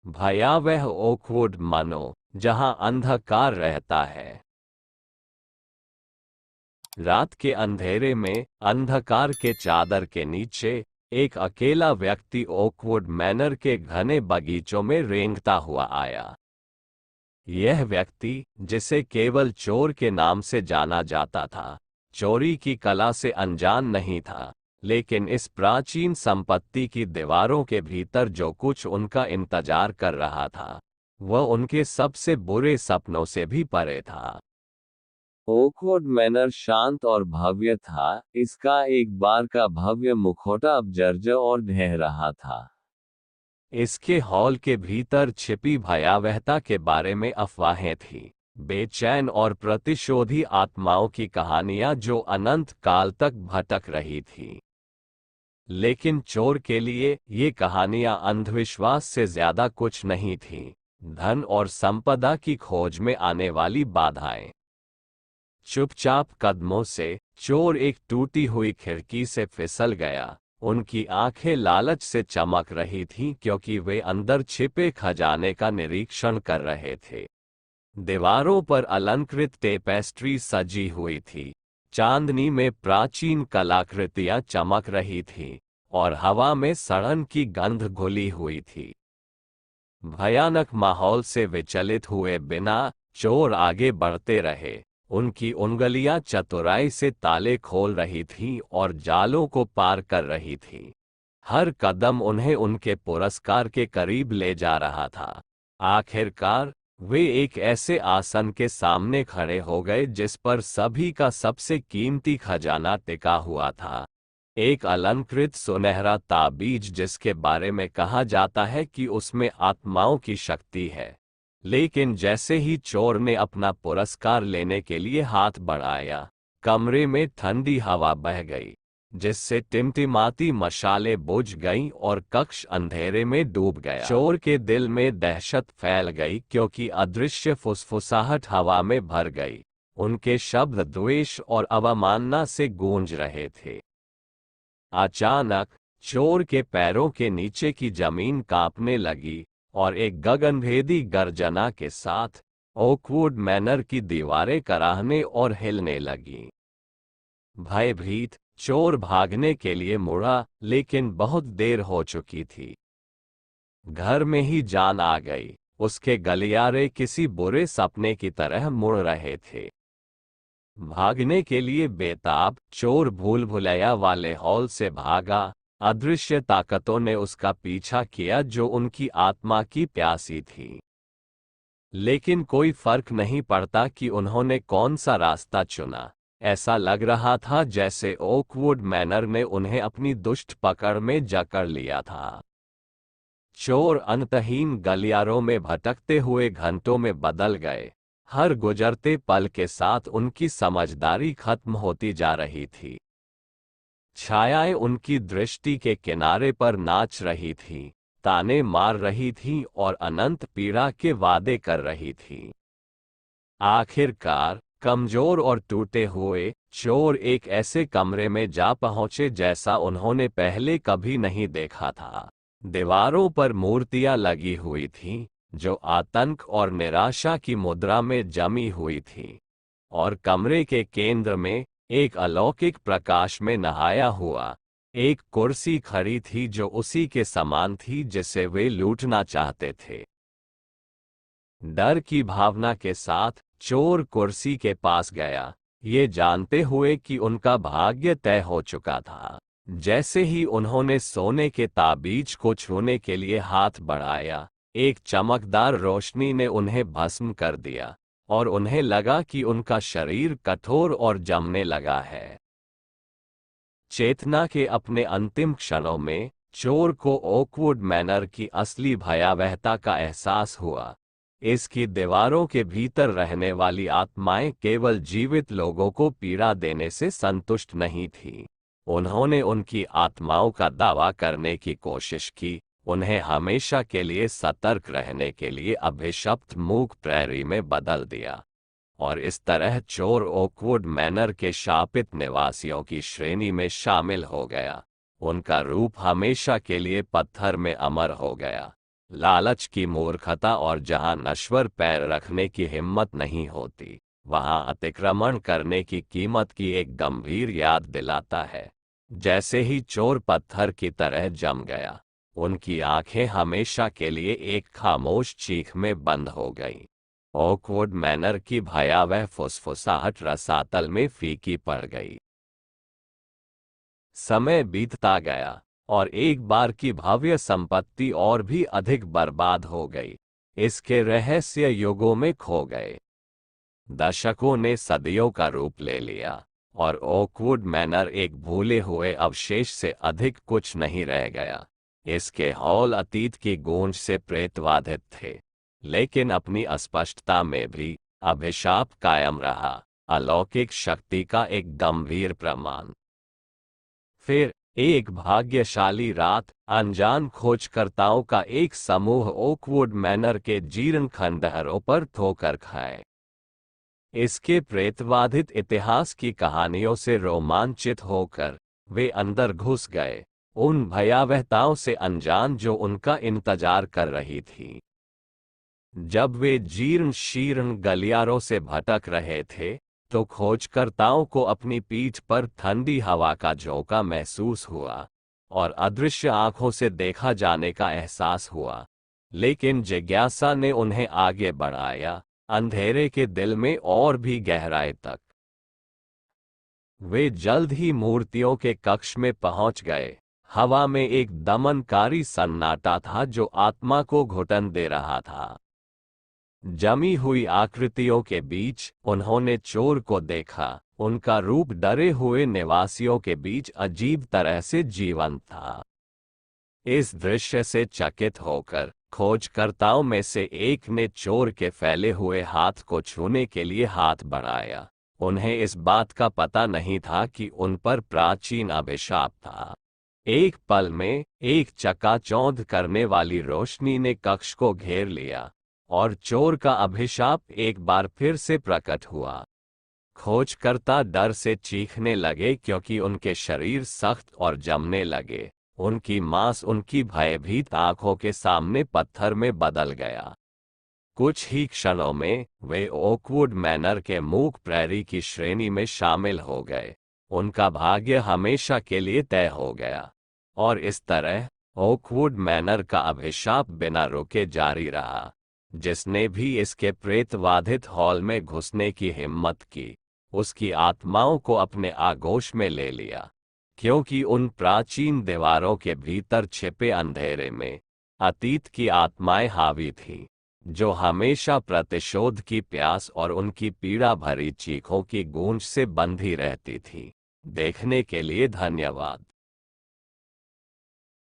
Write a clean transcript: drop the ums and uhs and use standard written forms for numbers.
भयावह ओकवुड मानो जहां अंधकार रहता है। रात के अंधेरे में अंधकार के चादर के नीचे एक अकेला व्यक्ति ओकवुड मैनर के घने बगीचों में रेंगता हुआ आया। यह व्यक्ति, जिसे केवल चोर के नाम से जाना जाता था, चोरी की कला से अनजान नहीं था, लेकिन इस प्राचीन संपत्ति की दीवारों के भीतर जो कुछ उनका इंतजार कर रहा था, वह उनके सबसे बुरे सपनों से भी परे था। ओकवुड मैनर शांत और भव्य था, इसका एक बार का भव्य मुखौटा अब जर्जर और ढह रहा था। इसके हॉल के भीतर छिपी भयावहता के बारे में अफवाहें थीं, बेचैन और प्रतिशोधी आत्माओं की कहानियां जो अनंत काल तक भटक रही थीं। लेकिन चोर के लिए ये कहानियां अंधविश्वास से ज्यादा कुछ नहीं थीं, धन और संपदा की खोज में आने वाली बाधाएं। चुपचाप कदमों से चोर एक टूटी हुई खिड़की से फिसल गया। उनकी आंखें लालच से चमक रही थीं क्योंकि वे अंदर छिपे खजाने का निरीक्षण कर रहे थे। दीवारों पर अलंकृत टेपेस्ट्री सजी हुई थी, चांदनी में प्राचीन कलाकृतियां चमक रही थीं और हवा में सड़न की गंध घुली हुई थी। भयानक माहौल से विचलित हुए बिना चोर आगे बढ़ते रहे। उनकी उंगलियां चतुराई से ताले खोल रही थीं और जालों को पार कर रही थीं। हर कदम उन्हें उनके पुरस्कार के करीब ले जा रहा था। आखिरकार वे एक ऐसे आसन के सामने खड़े हो गए जिस पर सभी का सबसे कीमती खजाना टिका हुआ था, एक अलंकृत सुनहरा ताबीज जिसके बारे में कहा जाता है कि उसमें आत्माओं की शक्ति है। लेकिन जैसे ही चोर ने अपना पुरस्कार लेने के लिए हाथ बढ़ाया, कमरे में ठंडी हवा बह गई, जिससे टिमटिमाती मशालें बुझ गईं और कक्ष अंधेरे में डूब गया। चोर के दिल में दहशत फैल गई क्योंकि अदृश्य फुसफुसाहट हवा में भर गई। उनके शब्द द्वेष और अवमानना से गूंज रहे थे। अचानक चोर के पैरों के नीचे की जमीन कांपने लगी और एक गगनभेदी गर्जना के साथ ओकवुड मैनर की दीवारें कराहने और हिलने लगीं। भयभीत चोर भागने के लिए मुड़ा, लेकिन बहुत देर हो चुकी थी। घर में ही जान आ गई। उसके गलियारे किसी बुरे सपने की तरह मुड़ रहे थे। भागने के लिए बेताब चोर भूल भुलैया वाले हॉल से भागा। अदृश्य ताकतों ने उसका पीछा किया जो उनकी आत्मा की प्यासी थी। लेकिन कोई फर्क नहीं पड़ता कि उन्होंने कौन सा रास्ता चुना। ऐसा लग रहा था जैसे ओकवुड मैनर ने उन्हें अपनी दुष्ट पकड़ में जकड़ लिया था। चोर अंतहीन गलियारों में भटकते हुए घंटों में बदल गए। हर गुजरते पल के साथ उनकी समझदारी खत्म होती जा रही थी। छायाएं उनकी दृष्टि के किनारे पर नाच रही थीं, ताने मार रही थीं और अनंत पीड़ा के वादे कर रही थीं। आखिरकार कमजोर और टूटे हुए चोर एक ऐसे कमरे में जा पहुंचे जैसा उन्होंने पहले कभी नहीं देखा था। दीवारों पर मूर्तियां लगी हुई थीं जो आतंक और निराशा की मुद्रा में जमी हुई थीं, और कमरे के केंद्र में एक अलौकिक प्रकाश में नहाया हुआ एक कुर्सी खड़ी थी जो उसी के समान थी जिसे वे लूटना चाहते थे। डर की भावना के साथ चोर कुर्सी के पास गया, ये जानते हुए कि उनका भाग्य तय हो चुका था। जैसे ही उन्होंने सोने के ताबीज को छूने के लिए हाथ बढ़ाया, एक चमकदार रोशनी ने उन्हें भस्म कर दिया और उन्हें लगा कि उनका शरीर कठोर और जमने लगा है। चेतना के अपने अंतिम क्षणों में चोर को ओकवुड मैनर की असली भयावहता का एहसास हुआ। इसकी दीवारों के भीतर रहने वाली आत्माएं केवल जीवित लोगों को पीड़ा देने से संतुष्ट नहीं थीं। उन्होंने उनकी आत्माओं का दावा करने की कोशिश की, उन्हें हमेशा के लिए सतर्क रहने के लिए अभिशप्त मूक प्रहरी में बदल दिया, और इस तरह चोर ओकवुड मैनर के शापित निवासियों की श्रेणी में शामिल हो गया। उनका रूप हमेशा के लिए पत्थर में अमर हो गया। लालच की मूर्खता और जहां नश्वर पैर रखने की हिम्मत नहीं होती, वहां अतिक्रमण करने की कीमत की एक गंभीर याद दिलाता है। जैसे ही चोर पत्थर की तरह जम गया, उनकी आंखें हमेशा के लिए एक खामोश चीख में बंद हो गईं। ऑकवर्ड मैनर की भयावह फुसफुसाहट रसातल में फीकी पड़ गई। समय बीतता गया और एक बार की भव्य संपत्ति और भी अधिक बर्बाद हो गई। इसके रहस्य युगों में खो गए। दशकों ने सदियों का रूप ले लिया और ओकवुड मैनर एक भूले हुए अवशेष से अधिक कुछ नहीं रह गया। इसके हॉल अतीत की गूंज से प्रेतवाधित थे, लेकिन अपनी अस्पष्टता में भी अभिशाप कायम रहा, अलौकिक शक्ति का एक गंभीर प्रमाण। फिर एक भाग्यशाली रात, अनजान खोजकर्ताओं का एक समूह ओकवुड मैनर के जीर्ण खंडहरों पर ठोकर खाए। इसके प्रेतवाधित इतिहास की कहानियों से रोमांचित होकर वे अंदर घुस गए, उन भयावहताओं से अनजान जो उनका इंतजार कर रही थी। जब वे जीर्ण शीर्ण गलियारों से भटक रहे थे, तो खोजकर्ताओं को अपनी पीठ पर ठंडी हवा का झोंका महसूस हुआ और अदृश्य आंखों से देखा जाने का एहसास हुआ। लेकिन जिज्ञासा ने उन्हें आगे बढ़ाया, अंधेरे के दिल में और भी गहराई तक। वे जल्द ही मूर्तियों के कक्ष में पहुंच गए। हवा में एक दमनकारी सन्नाटा था जो आत्मा को घुटन दे रहा था। जमी हुई आकृतियों के बीच उन्होंने चोर को देखा। उनका रूप डरे हुए निवासियों के बीच अजीब तरह से जीवंत था। इस दृश्य से चकित होकर खोजकर्ताओं में से एक ने चोर के फैले हुए हाथ को छूने के लिए हाथ बढ़ाया। उन्हें इस बात का पता नहीं था कि उन पर प्राचीन अभिशाप था। एक पल में एक चकाचौंध करने वाली रोशनी ने कक्ष को घेर लिया और चोर का अभिशाप एक बार फिर से प्रकट हुआ। खोजकर्ता डर से चीखने लगे क्योंकि उनके शरीर सख्त और जमने लगे। उनकी मांस उनकी भयभीत आंखों के सामने पत्थर में बदल गया। कुछ ही क्षणों में वे ओकवुड मैनर के मूक प्रहरी की श्रेणी में शामिल हो गए। उनका भाग्य हमेशा के लिए तय हो गया और इस तरह ओकवुड मैनर का अभिशाप बिना रुके जारी रहा। जिसने भी इसके प्रेतवाधित हॉल में घुसने की हिम्मत की, उसकी आत्माओं को अपने आगोश में ले लिया, क्योंकि उन प्राचीन दीवारों के भीतर छिपे अंधेरे में अतीत की आत्माएं हावी थीं, जो हमेशा प्रतिशोध की प्यास और उनकी पीड़ा भरी चीखों की गूंज से बंधी रहती थीं। देखने के लिए धन्यवाद।